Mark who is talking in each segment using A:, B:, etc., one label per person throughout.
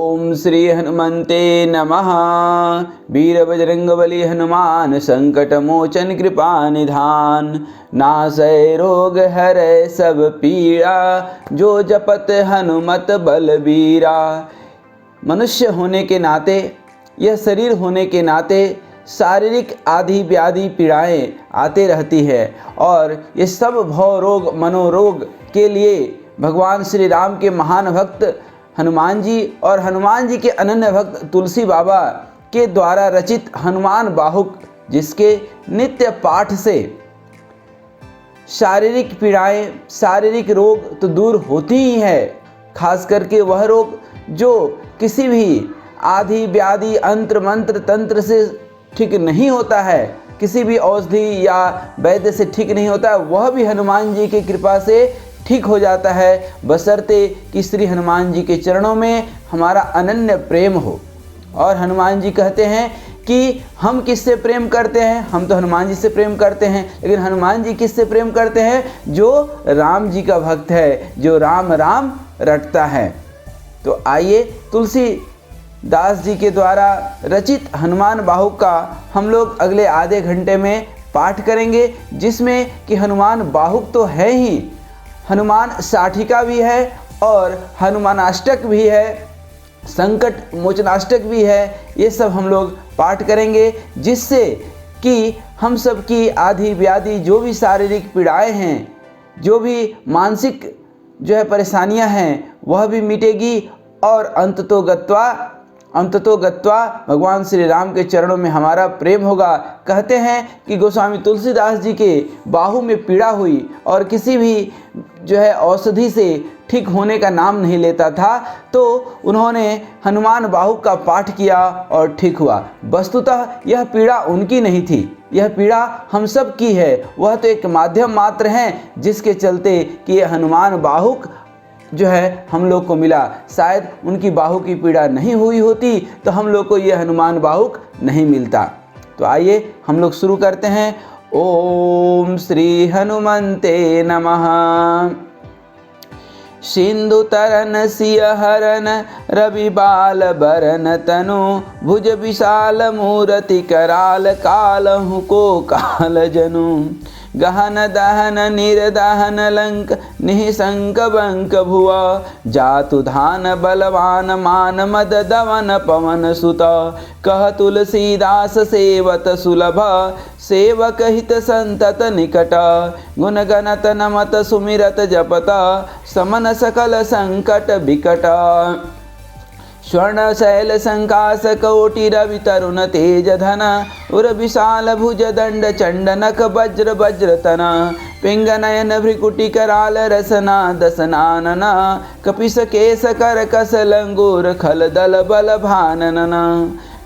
A: ओम श्री हनुमन्ते नमः। वीर बजरंगबली हनुमान संकट मोचन कृपा निधान। नासै रोग हरै सब पीड़ा जो जपत हनुमत बलबीरा। मनुष्य होने के नाते, यह शरीर होने के नाते शारीरिक आदि व्याधि पीड़ाएँ आते रहती है और ये सब भव रोग मनोरोग के लिए भगवान श्री राम के महान भक्त हनुमान जी और हनुमान जी के अनन्य भक्त तुलसी बाबा के द्वारा रचित हनुमान बाहुक, जिसके नित्य पाठ से शारीरिक पीड़ाएँ शारीरिक रोग तो दूर होती ही है, खास करके वह रोग जो किसी भी आदि व्याधि अंत्र मंत्र तंत्र से ठीक नहीं होता है, किसी भी औषधि या वैद्य से ठीक नहीं होता है, वह भी हनुमान जी की कृपा से ठीक हो जाता है, बशर्ते कि श्री हनुमान जी के चरणों में हमारा अनन्य प्रेम हो। और हनुमान जी कहते हैं कि हम किससे प्रेम करते हैं, हम तो हनुमान जी से प्रेम करते हैं, लेकिन हनुमान जी किससे प्रेम करते हैं? जो राम जी का भक्त है, जो राम राम रटता है। तो आइए तुलसी दास जी के द्वारा रचित हनुमान बाहुक का हम लोग अगले आधे घंटे में पाठ करेंगे, जिसमें कि हनुमान बाहुक तो है ही, हनुमान साठिका भी है और हनुमानाष्टक भी है, संकट मोचनाष्टक भी है। ये सब हम लोग पाठ करेंगे, जिससे कि हम सब की आदि व्याधि जो भी शारीरिक पीड़ाएं हैं, जो भी मानसिक जो है परेशानियां हैं, वह भी मिटेगी और अंततो गत्वा भगवान श्री राम के चरणों में हमारा प्रेम होगा। कहते हैं कि गोस्वामी तुलसीदास जी के बाहु में पीड़ा हुई और किसी भी जो है औषधि से ठीक होने का नाम नहीं लेता था, तो उन्होंने हनुमान बाहुक का पाठ किया और ठीक हुआ। वस्तुतः यह पीड़ा उनकी नहीं थी, यह पीड़ा हम सब की है। वह तो एक माध्यम मात्र हैं जिसके चलते कि यह हनुमान बाहुक जो है हम लोग को मिला। शायद उनकी बाहु की पीड़ा नहीं हुई होती तो हम लोग को यह हनुमान बाहुक नहीं मिलता। तो आइए हम लोग शुरू करते हैं। ओम श्री हनुमन्ते नमः। सिंधु तरन सिय हरन रवि बाल बरन तनु भुज विशाल मूरति कराल कालहु को काल जनु। गहन दहन निर्दहन लंक निःशंक बंक भुआ जातु धान बलवान मान मद दवन पवन सुत। कह तुलसीदास सेवत सुलभ सेवक हित संतत निकट। गुण गणत नमत सुमिरत जपत समन सकल संकट विकट। स्वर्ण शैल संकास कोटि रवि तरुण तेज धन उर विशाल भुज दंड चंड नख वज्र वज्र तना। पिंग नयन भ्रिकुटी कराल रसना दसनानना कपिस केस कर कस लंगूर खल दल बल भाननना।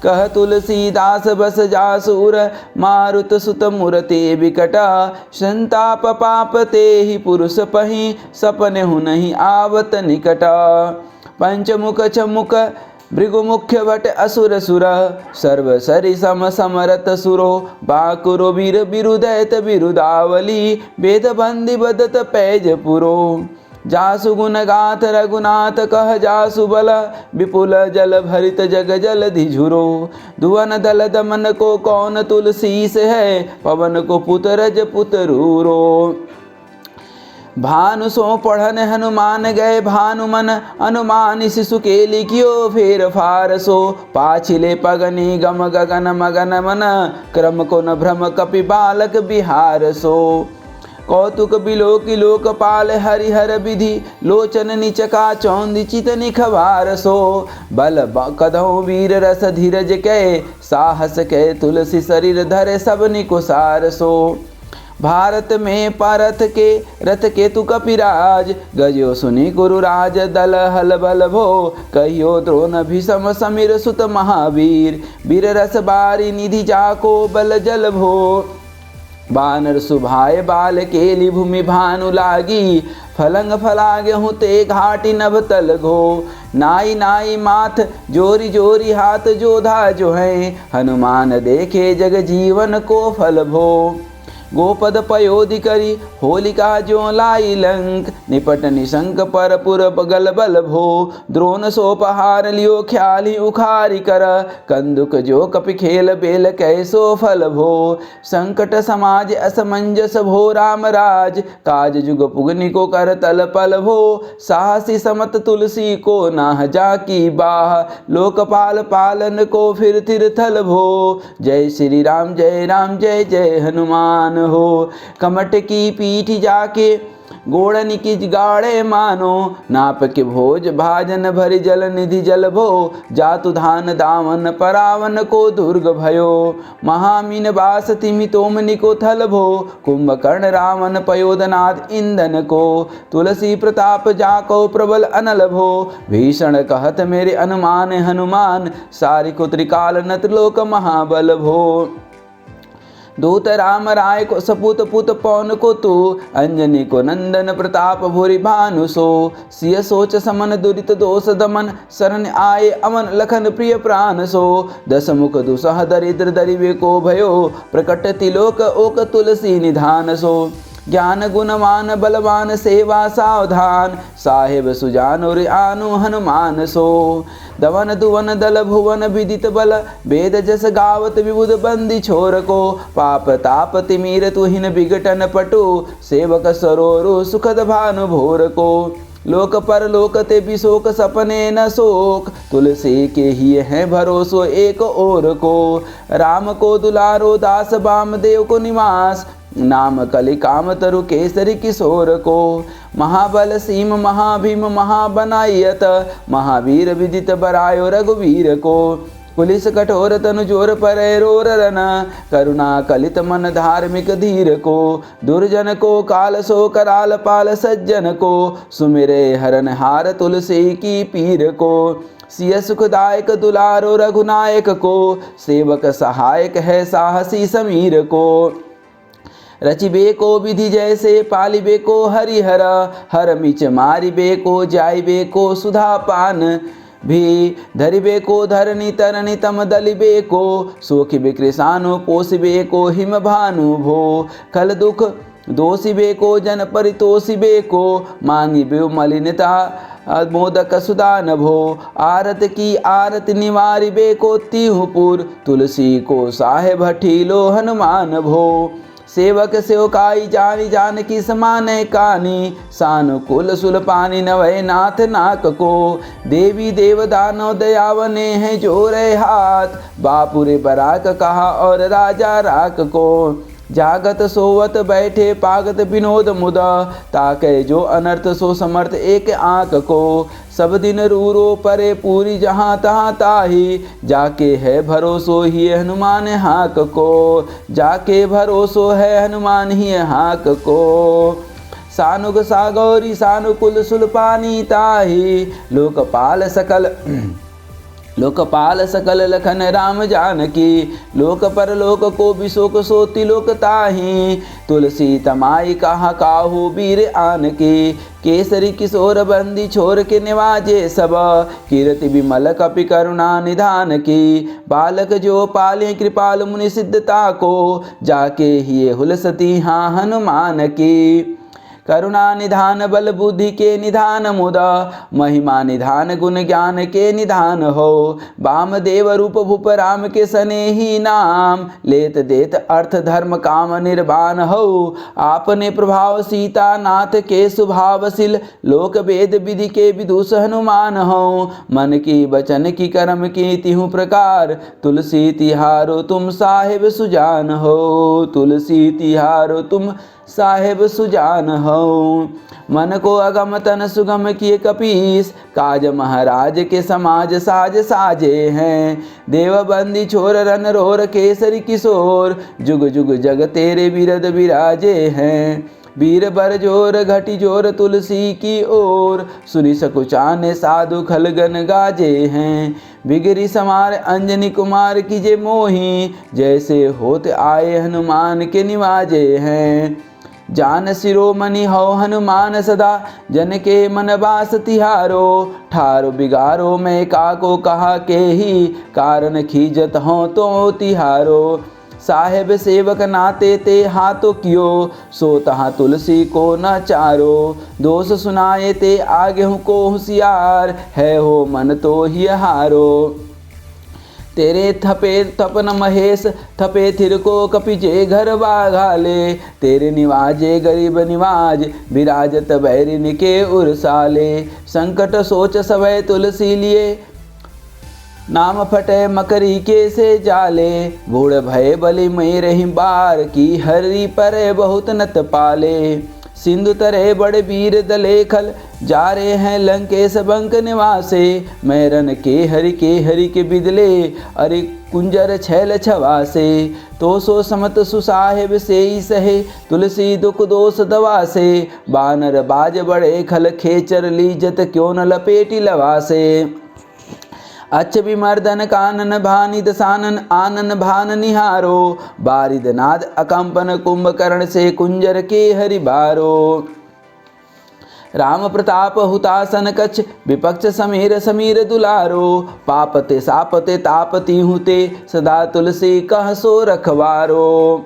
A: कह तुलसीदास बस जासूर मारुत सुत मूर्ति विकट। संताप पाप ते ही पुरुष पहि सपने हु नहीं आवत निकट। पंचमुख चमुख भृगुमुख्य भट असुर सुर सर्व सरि सम समरत सुरो। बाकुरो वीर बिरुदैत बिरुदावली वेद बंदी बदत पैज पुरो। जासु गुण गाथ रघुनाथ कह जासु बल विपुल जल भरित जग जल धिझुरो। धुवन दल दमन को कौन तुलसीस है पवन को पुतरज पुतरूरो। भानु सो पढ़न हनुमान गए भानुमन अनुमान शिशु के लिखियो फेर फार सो। पाछिले पगनी गम गगन मगन मन क्रम को न भ्रम कपि बालक बिहार सो। कौतुक बिलोकी लोकपाल हरिहर विधि लोचन निचका चौंदी चित निखवार सो। बल कदौ वीर रस धीरज कै साहस कै तुलसी शरीर धरे सब निकुसार सो। भारत में पारथ के रथ केतु कपिराज गजो सुनि गुरुराज दल हल बल भो। कहियो द्रोण भीषम समीर सुत महावीर वीर रस बारी निधि जाको बल जल भो। बानर सुभाए बाल केली भूमि भानु लागी फलंग फलागे हुते घाटी नभ तल घो। नाई नाई माथ जोरी जोरी हाथ जोधा जो है हनुमान देखे जग जीवन को फल भो। गोपद पयोधि करी होलिका जो लाई लंक। निपट निशंक पर पुर बगल बल भो द्रोण सोपहार लियो ख्याली उखारी कर। कंदुक जो कपि खेल बेल कैसो फल भो संकट समाज असमंजस भो राम राज। काज जुग पुगनि को कर तल पल भो साहसी समत तुलसी को नाह जाकी बाह। लोकपाल पालन को फिर थल भो जय श्री राम जय जय हनुमान हो। कमट की पीठ जाके गोड़न की गाड़े मानो नाप के भोज भाजन भरि जल निधि जल भो। जातु धान दावन परावन को दुर्ग भयो महामीन बास तिमि तोमनि को थल भो। कुंभकर्ण रावण पयोधनाथ इंदन को तुलसी प्रताप जाको प्रबल अनल भो। भीषण कहत मेरे अनुमान हनुमान सारिको त्रिकाल नत्रलोक महाबल भो। दूत राम राय को सपूत पुत पौन को तू अंजनी को नंदन प्रताप भूरि भानु सो। सिय सोच समन दुरित दोष दमन शरण आए अमन लखन प्रिय प्राण सो। दस मुख दुसह दरिद्र दरिवे को भयो प्रकट तिलोक ओक तुलसी निधान सो। ज्ञान गुणवान बलवान सेवा सावधान साहेब सुजान और आनु हनुमान सो। दवन दुवन दल भुवन विदित बल वेद जस गावत विबुध बंदी छोर को। पाप ताप तिमीर तुहिन विघटन पटु सेवक सरोरु सुखद भानु भोर को। लोक पर लोक ते बिशोक सपने न शोक तुलसी के ही है भरोसो एक और को। राम को दुलारो दास वामदेव को निवास नाम कलि काम तरु केसरी किशोर को। महाबल सीम महाभीम महाबनायत महावीर विदित बरायो रघुवीर को। पुलिस कठोर तनु जोर पर रोर रन करुणा कलित मन धार्मिक धीर को। दुर्जन को काल सो कराल पाल सज्जन को सुमिरे हरन हार तुलसी की पीर को। सिय सुखदायक दुलारो रघुनायक को सेवक सहायक है साहसी समीर को। रचिबे को विधि जैसे पालिबे को हरिहर हर मिच मारिबे को जाइबे को सुधा पान भी धरिबे को धरनी तरनी तम दलिबे को। सोखिबे कृषानु पोसिबे को हिम भानु भो खल दुख दोषिबे को जन परितोषिबे को। मांगिबे मलिनता मोदक सुदान भो आरत की आरत निवारिबे को। तिहुपुर तुलसी को साहेब ठीलो हनुमान भो। सेवक सेवकाई जानी जान की समान कानी सानुकूल सुलपानी नवय नाथ नाक को। देवी देव दानव दयावने हैं जोरे हाथ बापुरे बराक कहा और राजा राक को। जागत सोवत बैठे पागत विनोद मुदा ताके जो अनर्थ सो समर्थ एक आंख को। सब दिन रूरो परे पूरी जहाँ तहाँ ताही जाके है भरोसो ही हनुमान हाक को। जाके भरोसो है हनुमान ही हाक को। सानुग सागौरी सानुकुल सुलपानी ताही लोकपाल सकल लखन राम जानकी। लोक पर लोक को बिशोक सो तिलोक ताही तुलसी तमाई कहा काहू वीर आन की। केसरी किशोर बंदी छोर के निवाजे सब कीर्ति विमल कपि करुणा निधान की। बालक जो पाले कृपाल मुनि सिद्धता को जाके ही हुलसती हाँ हनुमान की। करुणा निधान बल बुद्धि के निधान मुदा महिमा निधान गुण ज्ञान के निधान हो। वामदेव रूप भूप राम के सने ही नाम लेत देत अर्थ धर्म काम निर्वाण हो। आपने प्रभाव सीता नाथ के स्वभावशील लोक वेद विधि के विदुष हनुमान हो। मन की वचन की कर्म की तिहु प्रकार तुलसी तिहारो तुम साहेब सुजान हो। तुलसी तिहारो तुम साहेब सुजान हो। मन को अगम तन सुगम किए कपीस काज महाराज के समाज साज साजे हैं। देव बंदी छोर रन रोर केसरी किशोर जुग जुग जग तेरे बिरद विराजे हैं। वीर बर जोर घटी जोर तुलसी की ओर सुनि सकुचाने साधु खलगन गाजे हैं। बिगरी समार अंजनी कुमार की जे मोही जैसे होत आए हनुमान के निवाजे हैं। जान शिरोमणि हो हनुमान सदा जन के मन बास तिहारो। ठारो बिगारो मैं काको कहा के ही कारण खीजत हो तो तिहारो। साहेब सेवक नाते ते हाथों कियो, सो तहाँ तुलसी को न चारो। दोष सुनाए ते आगे हूँ को होशियार, है हो मन तो ही हारो। तेरे थपे तपन महेश, थपे थिर को कपि जे घर बाघाले। तेरे निवाजे गरीब निवाज, विराजत बैरिन के उरसाले। संकट सोच सवै तुलसी लिए, नाम फटे मकरी के से जाले। बूढ़ भय बलि मई रही बार, की हरि पर बहुत नत पाले। सिंधु तरे बड़े वीर दलेखल, जा रहे हैं लंकेश बंक निवासे। मैरन के हरि के बिदले, अरे कुंजर छैल छवासे। तो सो समत सुसाहेब से ही सहे, तुलसी दुख दोष दवासे। बानर बाज बड़े खल, खेचर लीजत क्यों न लपेटी लवासे। अच्छ विमर्दन कानन भानि दसानन, आनन भान निहारो। बारिद नाद अकंपन कुंभकर्ण से, कुंजर के हरि बारो। राम प्रताप हुतासन कछ, विपक्ष समीर समीर दुलारो। पापते सापते तापती हुते, सदा तुलसी कह सो रखवारो।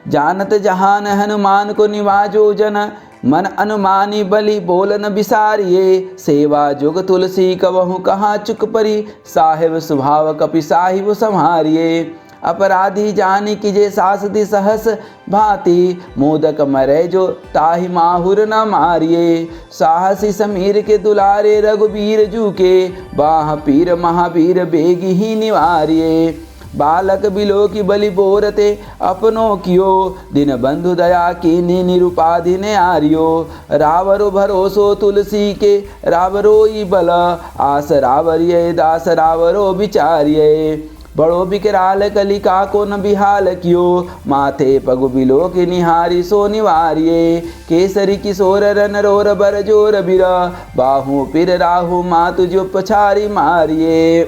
A: जानत जहान हनुमान को निवाजो जन, मन अनुमानी बलि बोलन बिसारिये। सेवा जुग तुलसी कबहु कहाँ चुक परी, साहिब स्वभाव कपि साहिब संहारिये। अपराधी जानी कीजे सासदी सहस भांति, मोदक मरे जो ताहि माहुर न मारिये। साहसी समीर के दुलारे, रघुबीर जू के, बाह पीर महावीर बेगी ही निवारिये। बालक बिलो की बलि बोरते अपनों कियो, दिन बंधु दया की निरुपाधि ने आर्यो। रावरो भरोसो तुलसी के, रावरो बल आस रावरिये। दास रावरो विचारिये, बड़ो बिकराल कलिका को न बिहाल कियो। माथे पगु बिलो की निहारी सो निवारिये। केसरी किशोर रन रोर बर जोर बिरा, बाहु पिर राहु मातु जो पछारी मारिये।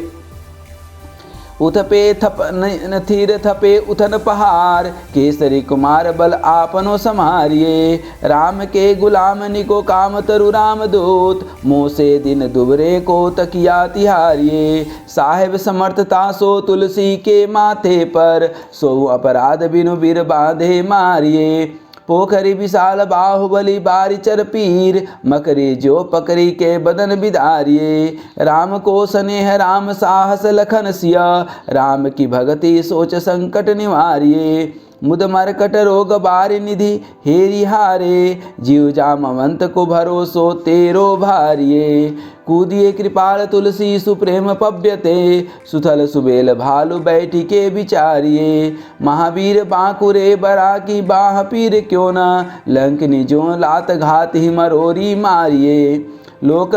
A: उथपे थप नथीर थपे उथन पहाड़, केसरी कुमार बल आपनो समारिये। राम के गुलाम निको काम तरु राम दूत, मोसे दिन दुबरे को तकिया तिहारिये। साहेब समर्थता सो तुलसी के माथे पर, सो अपराध बिनु बिर बांधे मारिये। पोखरी विशाल बाहुबली बारी चर पीर, मकरी जो पकरी के बदन बिदारिये। राम को स्नेह राम साहस लखन सिया, राम की भगति सोच संकट निवारिये। मुद मरकट रोग बारि निधि हेरि हारे, जीव जामवंत को भरोसो तेरो भारिये। कूदिए कृपाल तुलसी सुप्रेम पव्यते, सुथल सुबेल भालु बैठी के विचारिये। महावीर बांकुरे बरा की बाह पीर क्यों न, लंकनी जो लात घात ही मरोरी मारिये। लोक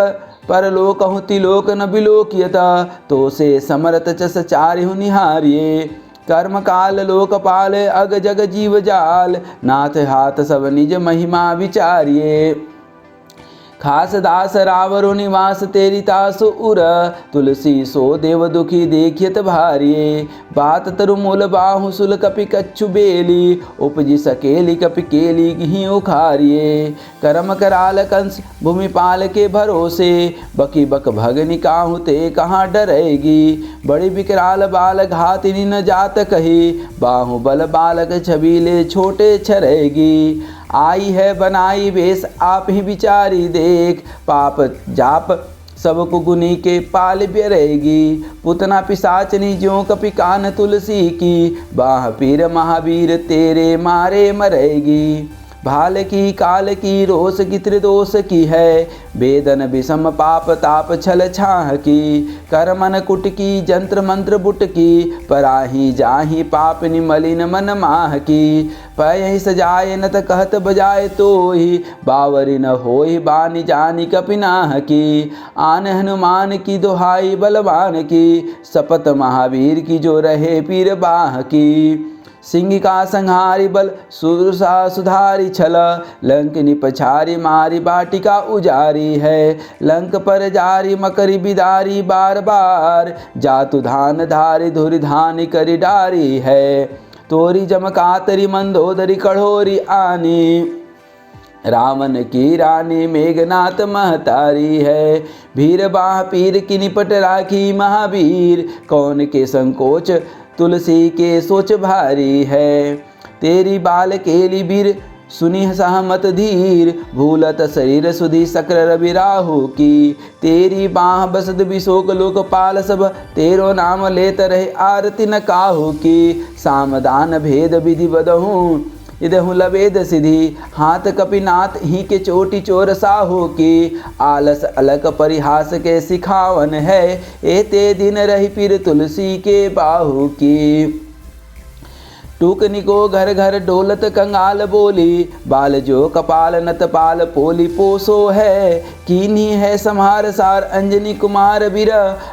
A: पर लोक हुति लोक न बिलोकियत, तो से समरत चस चारिहु निहारिये। कर्म काल लोकपाल अग जग जीव जाल, नाथ हाथ सब निज महिमा विचारिये। खास दास रावरो निवास तेरी तासु उर, तुलसी सो देव दुखी देखियत भारिये। बात तरु मूल बाहु सुल कपि कच्छु बेली, उपजि सकेली कपि केली ही उखारिये। करम कराल कंस भूमिपाल के भरोसे, बकी बक भगनि काहू ते कहाँ डरेगी। बड़ी विकराल बाल घातिनी न जात कही, बाहु बल बालक छबीले छोटे छरेगी। आई है बनाई वेश आप ही विचारी देख, पाप जाप सबको गुनी के पाल रहेगी। पुतना पिशाचनी ज्यों कपि कान तुलसी की, बाह पीर महावीर तेरे मारे मरेगी। भाल की काल की रोष की त्रिदोष की है, वेदन विषम पाप ताप छल छाह की। कर मन कुट की जंत्र मंत्र बुट की, पराही जाही पाप निमलिन मन माह की। पयहि सजाए नत कहत बजाए तोहि, बावरी न होहि बानी जानी कपिनाह की। आन हनुमान की दोहाई बलवान की, शपथ महावीर की जो रहे पीर बाह की। सिंह का संहारी बल सुरसा सुधारी छल, लंक पछारी मारी बाटिका उजारी है। लंक पर जारी मकरी बिदारी बार बार, जातु धान धारी धुरी धानी करी डारी है। तोरी जमकातरी मंदोदरी कढ़ोरी आनी, रावण की रानी मेघनाथ महतारी है। भीर बाह पीर की निपट राखी महावीर, कौन के संकोच तुलसी के सोच भारी है। तेरी बाल केली बीर सुनी सहमत धीर, भूलत शरीर सुधी सक्र रवि राहु की। तेरी बाह बसद विशोक लोकपाल सब, तेरो नाम लेत रहे आरती न काहू की। सामदान भेद विधि बदहूँ इदहु लवेद सिद्धि, हाथ कपिनाथ ही के चोटी चोर साहू की। आलस अलक परिहास के सिखावन है, एते दिन रही पीर तुलसी के बाहू की। टूकनिको घर घर डोलत कंगाल बोली, बाल जो कपाल नतपाल पोली पोसो है। कीन्ही है संहार सार अंजनी कुमार बीर,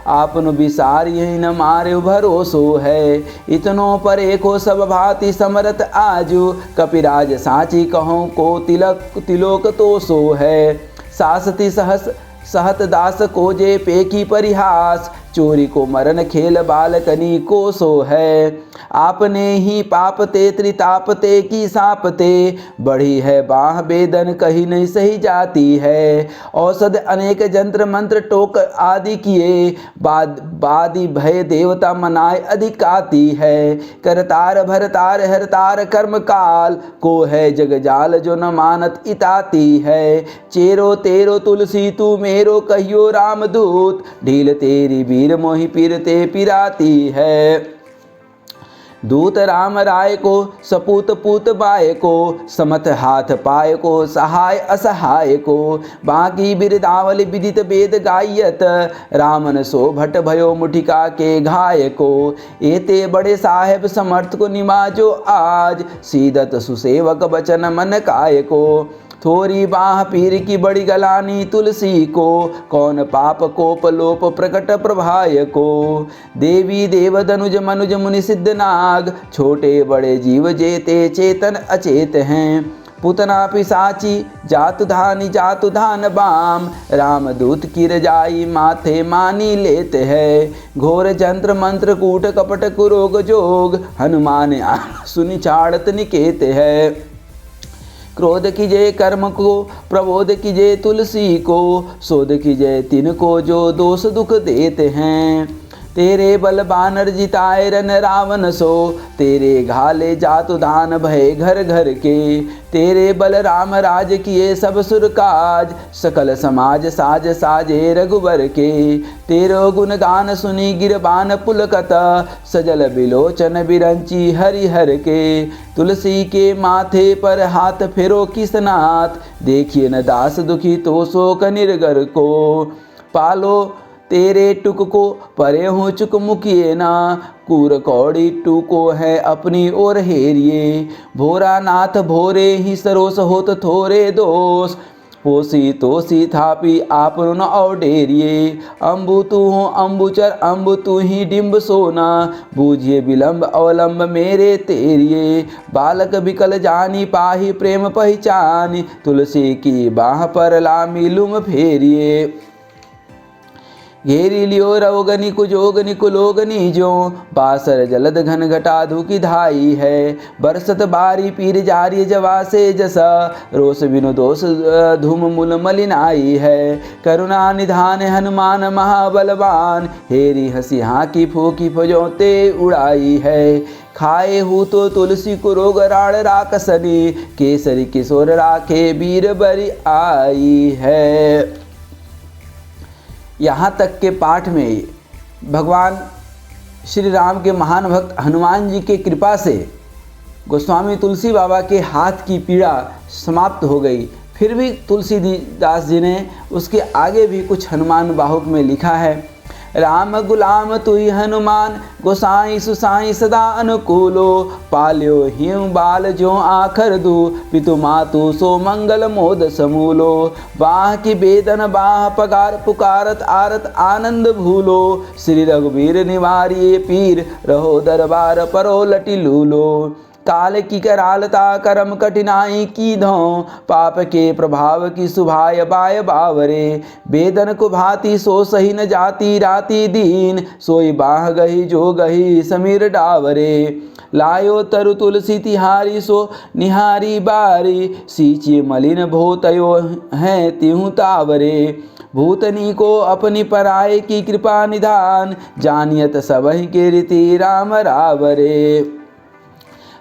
A: आपनु विसार यही न मारे भरोसो है। इतनो पर एको सब भांति समरत आजू, कपिराज साची कहूँ को तिलोक तो सो है। सासती सहस सहत दास को जे पेकी परिहास, चोरी को मरण खेल बालकनी को सो है। आपने ही पापते त्रितापते की सापते, बढ़ी है बाह बेदन कहीं नहीं सही जाती है। औषध अनेक जंत्र मंत्र टोक आदि किए, बादी भय देवता मनाए अधिक आती है। करतार भरतार हरतार कर्म काल, को है जगजाल जो न मानत इताती है। चेरो तेरो तुलसी तू मेरो कहियो रामदूत, ढील तेरी वीर मोहि पीरते पिराती है। दूत राम राय को सपूत पूत बाय को, समथ हाथ पाय को सहाय असहाय को। बाकी बिरदावली विदित वेद गायत, रामन सो भट भयो मुठिका के घाय को। एते बड़े साहेब समर्थ को निमाजो आज, सीदत सुसेवक बचन मन काय को। थोरी बाह पीर की बड़ी गलानी तुलसी को, कौन पाप कोप लोप प्रकट प्रभाय को। देवी देव दनुज मनुज मुनि सिद्ध नाग, छोटे बड़े जीव जेते चेतन अचेत हैं। पुतना पिसाची जातु धान बाम, रामदूत की रजाई माथे मानी लेते हैं। घोर जंत्र मंत्र कूट कपट कुरोग जोग, हनुमान सुनि चाड़त निकेत है। क्रोध कीजे कर्म को प्रबोध कीजे तुलसी को, शोध कीजे तिनको जो दोष दुख देते हैं। तेरे बल बानर जिताए रन रावण सो, तेरे घाले जातु दान भय घर घर के। तेरे बल राम राज किए सब सुर काज, सकल समाज साज साजे रघुबर के। तेरो गुण गान सुनी गिरबान पुलकत, सजल बिलोचन बिरंची हरिहर के। तुलसी के माथे पर हाथ फेरो किसनाथ, देखिए न दास दुखी तो शोक निर्गर को। पालो तेरे टुक को परे हूँ चुक मुकिए ना, कूर कौड़ी टूको है अपनी ओर हेरिए। भोरा नाथ भोरे ही सरोस होत थोरे दोष, पोसी तोसी थापी आप न औडेरिए। अम्बु तू हो अम्बुचर अम्बु तू ही डिम्ब सोना, बूझिए विलम्ब अवलंब मेरे तेरिए। बालक बिकल जानी पाही प्रेम पहचानी, तुलसी की बाह पर लामी लुम फेरिए। घेरी लियो रवगनि कुजोगनि कुलोगनि जो, बासर जलद घन घटा धुकी धाई है। बरसत बारी पीर जारी जवा से जसा, रोष बिनु दोष धूम मूल मलिनाई है। करुणा निधान हनुमान महाबलवान, हेरी हंसी हाकी फूकी फजोते उड़ाई है। खाए हूँ तो तुलसी को रोग राण राकसनी, केसरी किशोर राखे बीर बरी आई है। यहाँ तक के पाठ में भगवान श्री राम के महान भक्त हनुमान जी के कृपा से गोस्वामी तुलसी बाबा के हाथ की पीड़ा समाप्त हो गई। फिर भी तुलसीदास जी ने उसके आगे भी कुछ हनुमान बाहुक में लिखा है। राम गुलाम तुई हनुमान, गोसाई सुसाई सदा अनुकूलो। पाल्यो हिम बाल जो आखर दू, पितु मातु सो मंगल मोद समूलो। बाह की बेदन बाह पगार पुकारत आरत आनंद भूलो। श्री रघुवीर निवारिये पीर, रहो दरबार परो लटी लूलो। काल की करालता करम कठिनाई की धों, पाप के प्रभाव की सुभाय बाय बावरे। बेदन को भांति सो सही न जाती राती दीन, सोई बाह गही जो गही समीर डावरे। लायो तरु तुलसी तिहारी सो निहारी बारी, सींचिए मलिन भोतयो हैं तिहु तावरे। भूतनी को अपनी पराय की कृपा निधान, जानियत सबहि के रीति राम रावरे।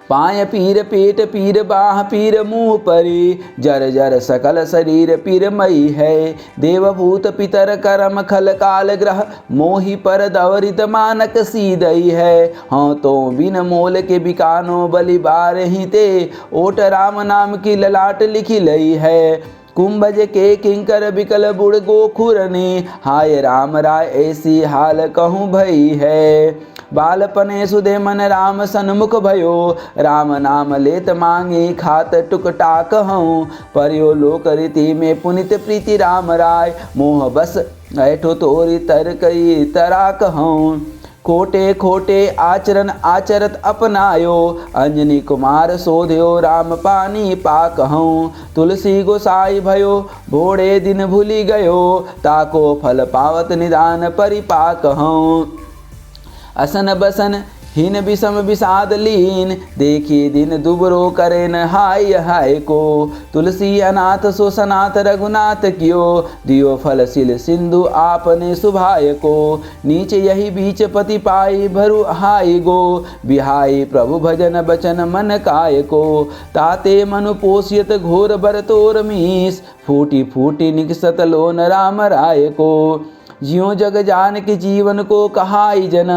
A: पाय पीर पेट पीर बाह पीर मुँह परी, जर जर सकल शरीर पीर मई है। देवभूत पितर करम खल काल ग्रह, मोहि पर दवरित मानक सीदई है। हाँ तो बिन मोल के बिकानो बलि बारहि ते, ओट राम नाम की ललाट लिखी लई है। कुंभज के किंकर बिकल बुढ़ गोखुरनी, हाय राम राय ऐसी हाल कहूँ भई है। बालपने सुधे मन राम सन्मुख भयो, राम नाम लेत मांगी खात टुकटाक हूँ। पर्यो लोक रीति में पुनित प्रीति राम राय, मोह बस ऐठो तोरी तर कई तराक हूँ। खोटे खोटे आचरण आचरत अपनायो, अंजनी कुमार सोध्यो राम पानी पाक हूँ। तुलसी गोसाई भयो भोड़े दिन भूली गयो, ताको फल पावत निदान परिपाक हूँ। असन बसन हीन विषम विषाद लीन, देखी दिन दुबरो करे न हाय हाय को। तुलसी अनाथ सो सनाथ रघुनाथ कियो, दियो फल सिल सिंधु आपने सुभाय को। नीचे यही बीच पति पाई भरु हाई गो, बिहाई प्रभु भजन बचन मन काय को। ताते मनु पोषियत घोर बर तोर मीस, फूटी फूटी निकसत लोन राम राय को। जियो जग जान के जीवन को कहाई जन,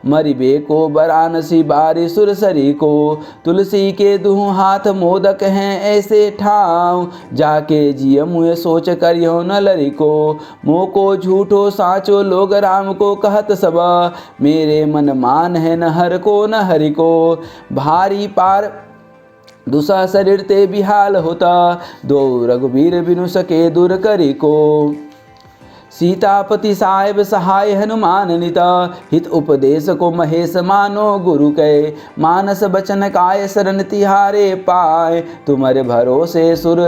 A: मरिबे को बरानसी बारी सुरसरी को। तुलसी के दुह हाथ मोदक हैं ऐसे ठाव, जाके जिय मुँह सोच करियो न लरी को। मोह को झूठो साचो लोग राम को कहत सब, मेरे मन मान है न हर को न हरि को। भारी पार दुसा शरीर ते बिहाल होता, दो रघुवीर बिनु सके दूर करी को। सीतापति साहेब सहाय हनुमान निता, हित उपदेश को महेश मानो गुरु के। मानस बचन काय शरण तिहारे पाए, तुम्हारे भरोसे सुर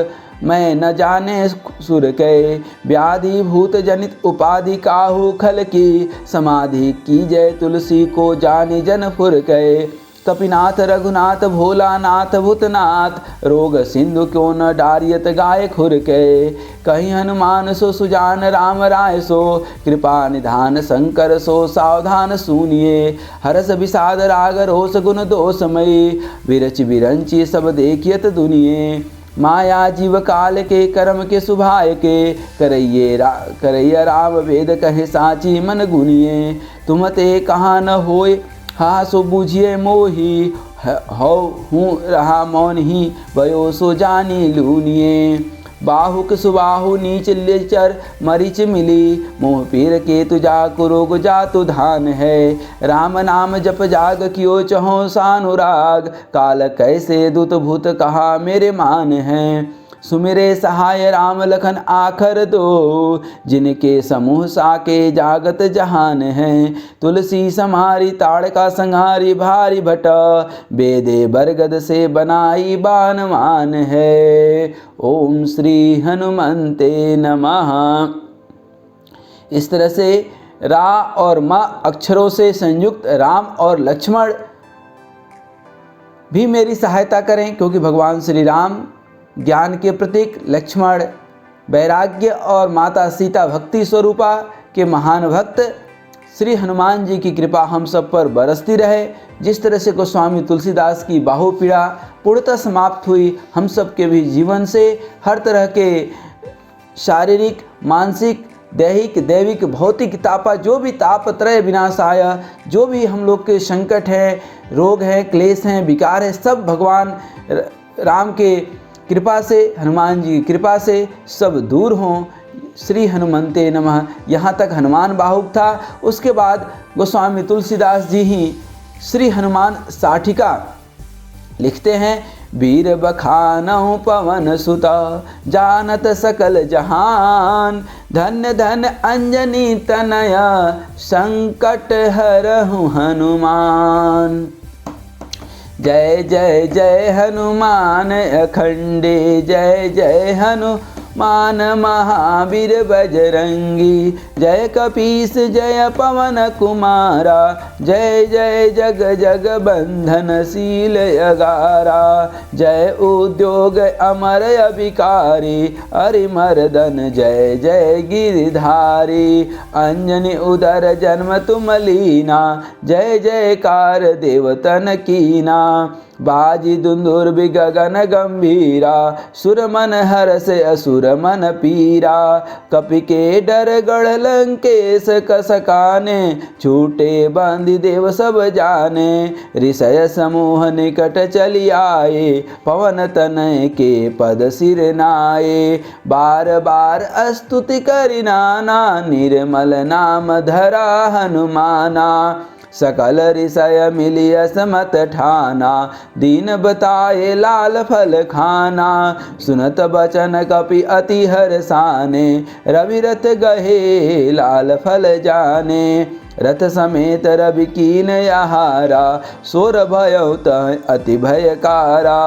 A: मैं न जाने सुर के। व्याधि भूत जनित उपाधि काहू खल की, समाधि की जय तुलसी को जानी जन फुर के। कपिनाथ रघुनाथ भोलानाथ भूतनाथ, रोग सिंधु क्यों न डारियत गाय खुर के। कहीं हनुमान सो सुजान राम राय सो, कृपा निधान शंकर सो सावधान सुनिए। हरस विषाद राग रोष गुण दोषमयी, विरच विरंची सब देखियत दुनिये। माया जीव काल के कर्म के सुभाय के, करैया राम वेद कहे साची मन गुनिए। तुम ते कहाँ न होय हा सो बूझिए मोही, हौ हूँ रहा मौन ही भयो सो जानी लूनिए। बाहुक सुबाहु नीच लेचर मरीच मिली, मोह पीर के तुजा कुरोग जातु धान है। राम नाम जप जाग कियो चहो सानुराग, काल कैसे दूत भूत कहा मेरे मान हैं। सुमिरे सहाय राम लखन आखर दो, जिनके समूह साके जागत जहान हैं। तुलसी समारी ताड़का संहारी भारी भटा, बेदे बरगद से बनाई बानवान है। ओम श्री हनुमंते नमः। इस तरह से रा और मा अक्षरों से संयुक्त राम और लक्ष्मण भी मेरी सहायता करें, क्योंकि भगवान श्री राम ज्ञान के प्रतीक, लक्ष्मण वैराग्य और माता सीता भक्ति स्वरूपा के महान भक्त। श्री हनुमान जी की कृपा हम सब पर बरसती रहे। जिस तरह से गोस्वामी तुलसीदास की बाहुपीड़ा पूर्णतः समाप्त हुई, हम सब के भी जीवन से हर तरह के शारीरिक, मानसिक, दैहिक, दैविक, भौतिक तापा, जो भी तापत्रय विनाश आया, जो भी हम लोग के संकट हैं, रोग हैं, क्लेश हैं, विकार है, सब भगवान राम के कृपा से, हनुमान जी की कृपा से सब दूर हों। श्री हनुमंते नमः। यहाँ तक हनुमान बाहुक था। उसके बाद गोस्वामी तुलसीदास जी ही श्री हनुमान साठिका लिखते हैं। वीर बखानौ पवन सुता, जानत सकल जहान। धन्य धन्य अंजनी तनया, संकट हरहु हनुमान। जय जय जय हनुमान अखंडे, जय जय हनुमान मान महावीर बजरंगी। जय कपीस जय पवन कुमारा, जय जय जग जग बंधन शील अगारा। जय उद्योग अमर अभिकारी, अरिमर्दन जय जय गिरधारी। अंजनी उदर जन्म तुम लीना, जय जयकार देवतन कीना। बाजी दुंदुर गगन गंभीरा, सुर मन हर्ष असुर मन पीरा। कपि के डर गढ़ लंकेश कसकाने, छूटे बांधि देव सब जाने। ऋषय समूह निकट चली आए, पवन तनय के पद सिर नाये। बार बार स्तुति करि नाना, निर्मल नाम धरा हनुमाना। सकल ऋषय मिली असमत ठाना, दीन बताए लाल फल खाना। सुनत बचन कपि अति हर्षाने, रवि रथ गहे लाल फल जाने। रथ समेत रवि कीन आहारा, सोर भयउ तह अति भयकारा।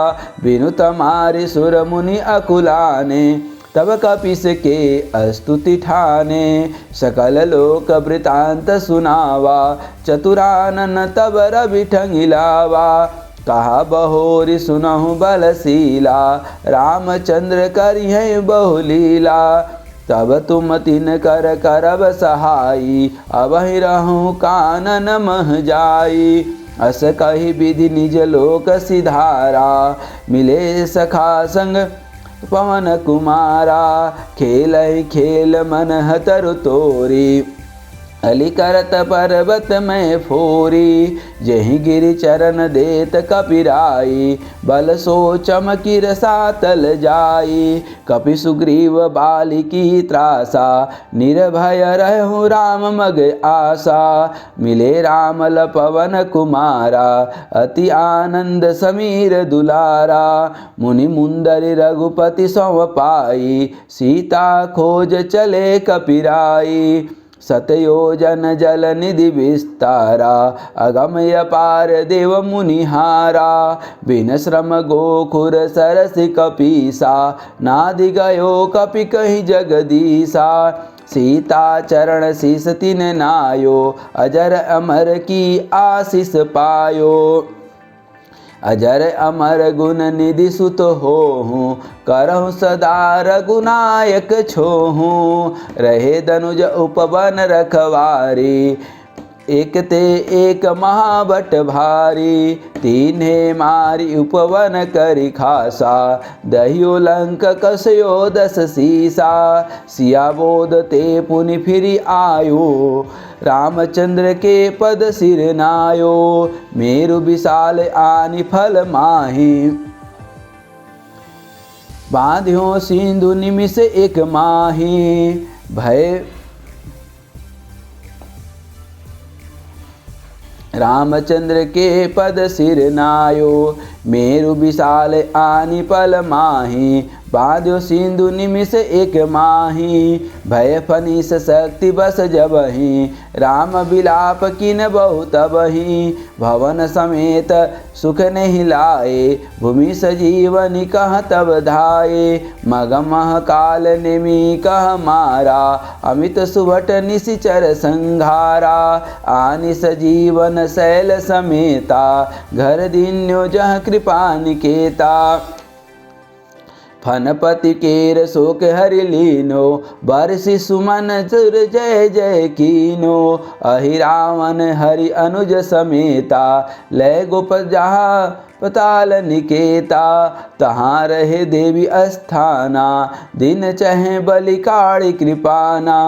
A: बिनु तमारि सुर मुनि अकुलाने, तब कपिस के स्तुति ठाने। सकल लोक वृतांत सुनावा, चतुरानन तब रवि ठंगिलावा। कहा बहोरि सुनहु बलशीला, रामचंद्र करिहै बहुलीला। तब तुम तिन कर करब सहाई, अबहि रहूं कानन मह जाई। अस कहि विधि निज लोक सिधारा, मिले सखा संग पवन कुमारा। खेलहि खेल मन तरु तोरी, अली करत पर्वत में फोरी। जहि गिरि चरण देत कपिराई, बल सो चमकिर सातल जाई। कपि सुग्रीव बालिकी त्रासा, निर्भय रहु राम मग आसा। मिले रामल पवन कुमारा, अति आनंद समीर दुलारा। मुनि मुंदरि रघुपति सौ पाई, सीता खोज चले कपिराई। सतयोजन जल निधि विस्तारा, अगमय अपार देव मुनिहारा। बिन श्रम गोखुर सरसि कपीसा, नादि गयो कपि कहि जगदीसा। सीता चरण शीस तिन नायो, अजर अमर की आशीष पायो। अजर अमर गुण निधि सुत होहूँ, करहु सदा रघुनायक छोहूँ। रहे दनुज उपवन रखवारी, एक ते एक महाबट भारी। तीन्हे मारी उपवन करि खासा, दहियो लंक कसयो 10 सीसा। सिया बोध ते पुनि फिरि आयो, रामचंद्र के पद सिर नायो। मेरु विशाल आनि फल माही, बांध्यो सिंधु निमिष एक माही। भय रामचंद्र के पद सिर नायो, मेरु विशाल आनि फल माही। बांध्यो सिंधु निमिष एक माही। भय फनिस शक्ति बस जबहि, राम बिलाप किन बहु तबहि। भवन समेत सुख नहीं लाए, भूमि सजीवनि कह तब धाये। मगमह काल नेमि कह मारा, अमित सुभट निशिचर संघारा। आनि सजीवन शैल समेता, घर दीन्यो जह कृपा निकेता। फनपति केर शोक हरि लीनो, बरसि सुमन सुर जय जय कीनो। अहि रावण हरि अनुज समेता, लय गोप जहाँ पताल निकेता। तहाँ रहे देवी अस्थाना, दिन चहे बलि काढ़ी कृपाना।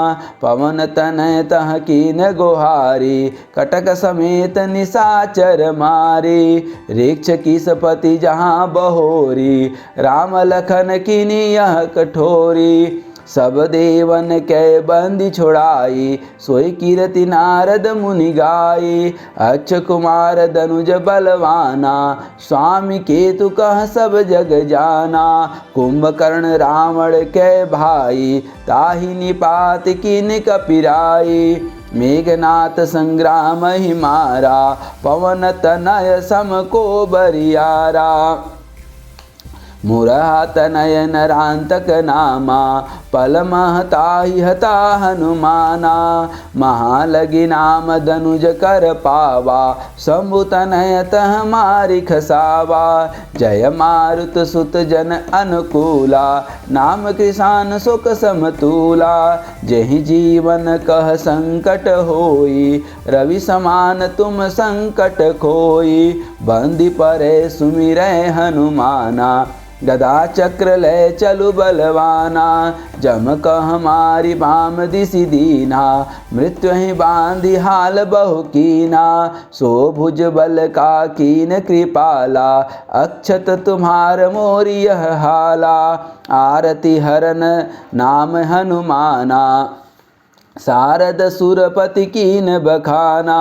A: पवन तनय तह कीन गोहारी, कटक समेत निशाचर मारी। ऋक्ष की सपति जहाँ बहोरी, राम लखन कीनी यह कठोरी। सब देवन कै बंदी छुड़ाई, सोई कीरति नारद मुनि गाई। अक्ष कुमार दनुज बलवाना, स्वामी केतु कह सब जग जाना। कुंभकर्ण रावण कै भाई, ताहि निपात कीन कपिराई। मेघनाथ संग्राम ही मारा, पवन तनय सम को बरियारा। मुरहा तनय नरांतक नामा पल महताहि हता हनुमाना। महालगी नाम धनुज कर पावा शंभु तनय तह मारि खसावा। जय मारुत सुत जन अनुकूला नाम कृषान सुख समतूला। जहि जीवन कह संकट होई रवि समान तुम संकट खोई। बंदी परे सुमिरै हनुमाना गदा चक्र लय चलु बलवाना। जम कह मारी बाम दिसि दीना मृत्यु ही बांधी हाल बहु कीना। सो भुज बल का कीन कृपाला अक्षत तुम्हार मोरि यह हाला। आरति हरन नाम हनुमाना सारद सुरपति कीन बखाना।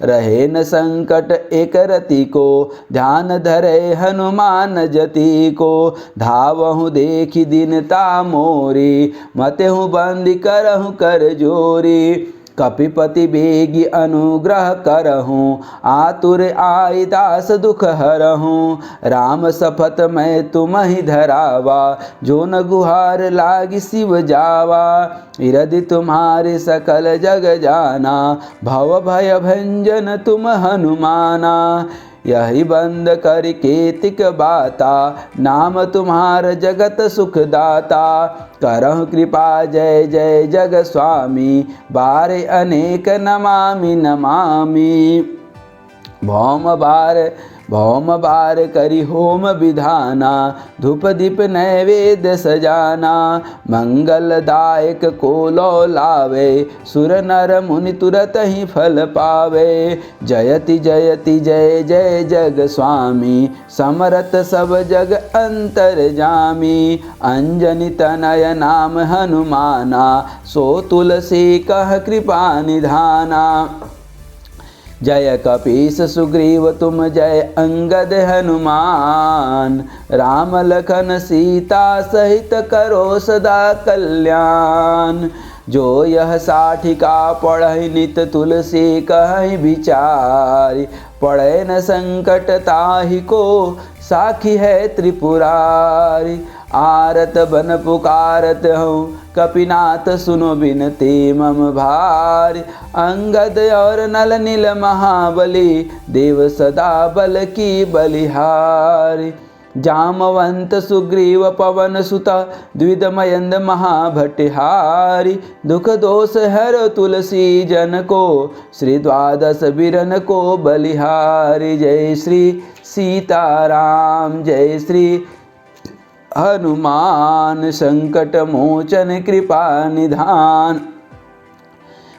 A: रहे न संकट एक रति को ध्यान धरे हनुमान जति को। धावहु देखि दीनता मोरी मतहु बंदी करहु कर जोरी। कपिपति बेगी अनुग्रह करहूँ आतुर आई दास दुख हरहूँ। राम सपथ मैं तुम्हि धरावा जो न गुहार लागी शिव जावा। इरदि तुम्हारे सकल जग जाना भव भय भंजन तुम हनुमाना। यही बंद कर केतिक बाता नाम तुम्हार जगत सुख दाता। करहु कृपा जय जय जग स्वामी बारे अनेक नमामि नमामि। भौम बार करि होम विधाना धूप दीप नैवेद्य सजाना। मंगलदायक को लो लावे सुर नर मुनि तुरत ही फल पावे। जयति जयति जय जय जग स्वामी समरत सब जग अंतर जामी। अंजनी तनय नाम हनुमाना सो तुलसी कह कृपा निधाना। जय कपीस सुग्रीव तुम जय अंगद हनुमान। राम लखन सीता सहित करो सदा कल्याण। जो यह साठिका पढ़हि नित तुलसी कहि विचारि। पढ़े न संकट ताहि को साखी है त्रिपुरारी। आरत बन पुकारत हूँ कपिनाथ सुनो बिनती मम भारी। अंगद और नल नील महाबली देव सदा बल की बलिहारी। जामवंत सुग्रीव पवन सुत द्विदमयंद महाभटिहारी। दुख दोष हर तुलसी जन को श्री द्वादश बिरन को बलिहारी। जय श्री सीताराम जय श्री हनुमान संकट मोचन कृपा निधान।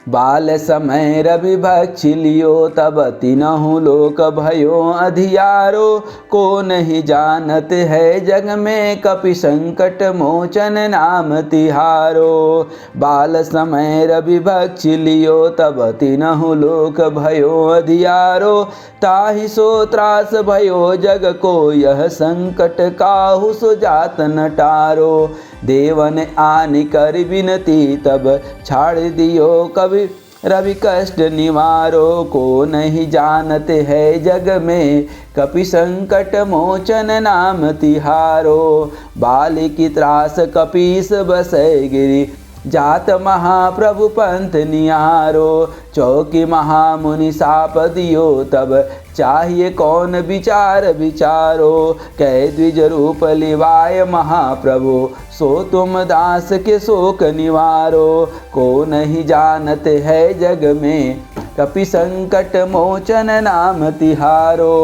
A: बाल समय रवि भक्षि लियो तब तीनहु लोक भयो अधियारो। को नहीं जानत है जग में कपि संकट मोचन नाम तिहारो। बाल समय रवि भक्षि लियो तब तीनहु लोक भयो अधियारो। ताहि सो त्रास भयो जग को यह संकट काहू सो जात न टारो। देवन आनि कर विनती तब छाड़ दियो कवि रवि कष्ट निवारो। को नहीं जानते है जग में कपि संकट मोचन नाम तिहारो। बाली की त्रास कपीस बसै गिरि जात महाप्रभु पंथ निहारो। चौकी महामुनि साप दियो तब चाहिए कौन विचार विचारो। कह द्विज रूप लिवाय महाप्रभु सो तुम दास के शोक निवारो। को नहीं जानते है जग में कपि संकट मोचन नाम तिहारो।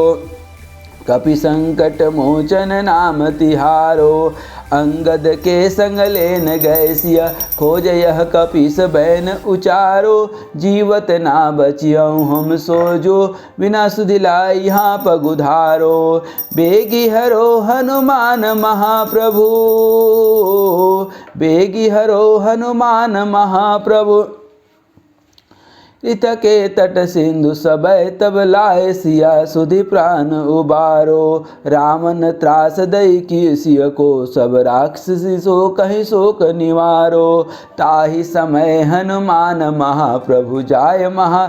A: कपि संकट मोचन नाम तिहारो। अंगद के संग लेन गए सिया खोज यह कपीस बैन उचारो। जीवत ना बचियऊ हम सोजो बिना सुधिलाई यहाँ पगुधारो। बेगी हरो हनुमान महाप्रभु बेगी हरो हनुमान महाप्रभु। ऋत के तट सिंधु सबय तब लाए सिया सुधि प्राण उबारो। रामन त्रास दई की सिय को सब राक्षसी सो कहीं शोक निवारो। ताहि समय हनुमान महाप्रभु जाय महा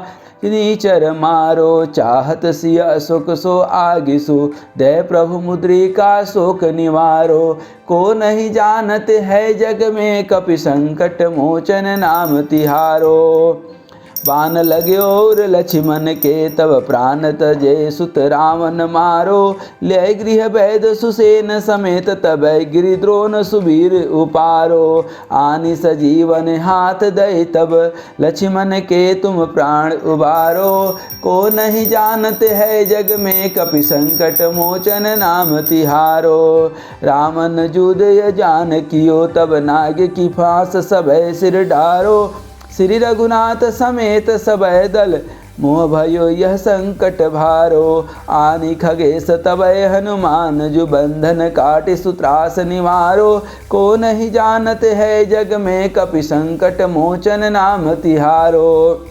A: निचर मारो, चाहत सिय सुख सो आगिसु, दय प्रभु मुद्रिका शोक निवारो। को नहीं जानत है जग में, कपि संकट मोचन नाम तिहारो। बान लग्यो और लक्ष्मण के, तब प्राण तजे सुत रावण मारो। ले गृह वैद सुसेन समेत, तब गिरिद्रोण सुबीर उपारो। आनि सजीवन हाथ दई, तब लक्ष्मण के तुम प्राण उबारो। को नहीं जानत है जग में, कपि संकट मोचन नाम तिहारो। रामन जुदय जानकियो, तब नाग की फांस सबय सिर डारो। श्री रघुनाथ समेत सबय दल, मोह भयो यह संकट भारो। आनि खगेश तबय हनुमान, जो बंधन काटे सुत्रास निवारो। को नहीं जानत है जग में, कपि संकट मोचन नाम तिहारो।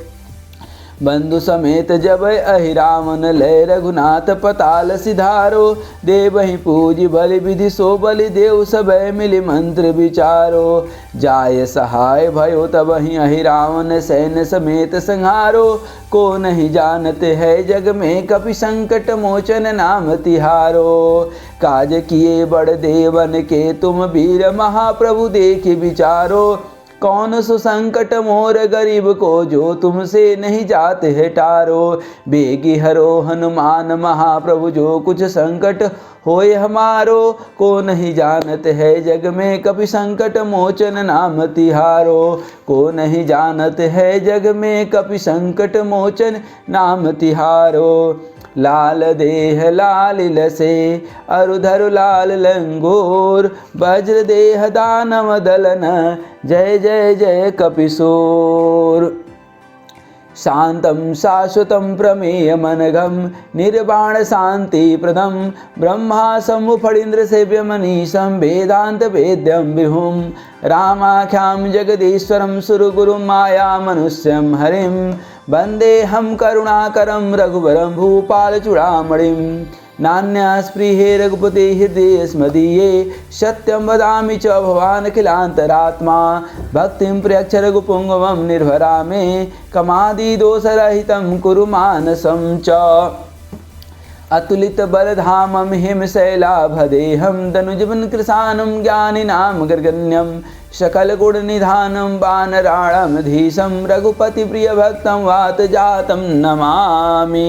A: बंधु समेत जब अहि रावण, लय रघुनाथ पताल सिधारो। देवहि पूज बलि विधि, सो बलि देव सबय मिलि मंत्र विचारो। जाय सहाय भयो, तबहि अहि रावण सैन्य समेत संहारो। को नहीं जानते है जग में, कपि संकट मोचन नाम तिहारो। काज किए बड़ देवन के, तुम वीर महाप्रभु देखि विचारो। कौन सो संकट मोर गरीब को, जो तुमसे नहीं जाते है टारो। बेगी हरो हनुमान महाप्रभु, जो कुछ संकट होए हमारो। को नहीं जानत है जग में, कपि संकट मोचन नाम तिहारो। को नहीं जानत है जग में, कपि संकट मोचन नाम तिहारो। लाल देह लाल लसे, अरुधरु लाल लंगोर। वज्र देह दानव दलन, जय जय जय कपिशोर। शांतं शाश्वतं प्रमेयमनघं, निर्वाण शांति प्रदं। ब्रह्मा शंभु फणीन्द्र सेव्यमनीशं, वेदांत वेद्यं विभुं। रामाख्यां जगदीश्वरं, सुरगुरुं माया मनुष्यं हरिं। वन्देऽहं करुणाकरं, रघुवरं भूपालचूडामणिं। नान्यास्पृहे रघुपते हृदये स्मदीये, सत्यं वदामि च भवानखिलान्तरात्मा। भक्तिं प्रयच्छ रघुपुङ्गवं निर्भरा मे, कमादिदोषरहितं कुरु मानसं च। अतुलित बलधामं हिमशैलाभदेहं, तनुजवन कृशानं ज्ञानिनां गर्गण्यं। सकल गुण निधानं वानराणामधीशं, रघुपति प्रिय भक्तं वातजातं नमामि,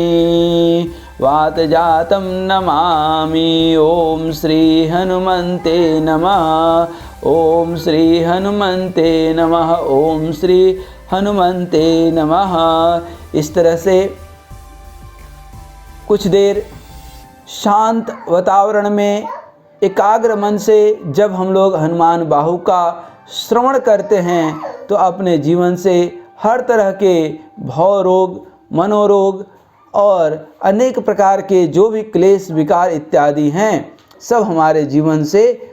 A: वातजातं नमामि। ओम श्री हनुमन्ते नमः, ओम श्री हनुमन्ते नमः, ओम श्री हनुमन्ते नमः। इस तरह से कुछ देर शांत वातावरण में एकाग्र मन से जब हम लोग हनुमान बाहु का श्रवण करते हैं, तो अपने जीवन से हर तरह के भव रोग, मनोरोग और अनेक प्रकार के जो भी क्लेश विकार इत्यादि हैं, सब हमारे जीवन से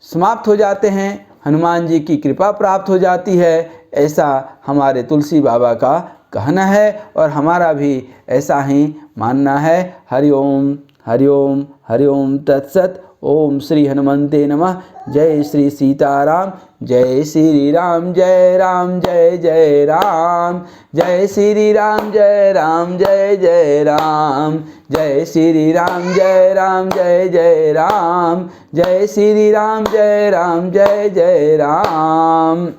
A: समाप्त हो जाते हैं। हनुमान जी की कृपा प्राप्त हो जाती है, ऐसा हमारे तुलसी बाबा का कहना है और हमारा भी ऐसा ही मानना है। हरिओम हरिओम हरिओम तत्सत। ओम श्री हनुमन्ते नमः। जय श्री सीताराम, जय श्री राम, जय राम जय जय राम। जय श्री राम, जय राम जय जय राम। जय श्री राम, जय राम जय जय राम। जय श्री राम, जय राम जय जय राम।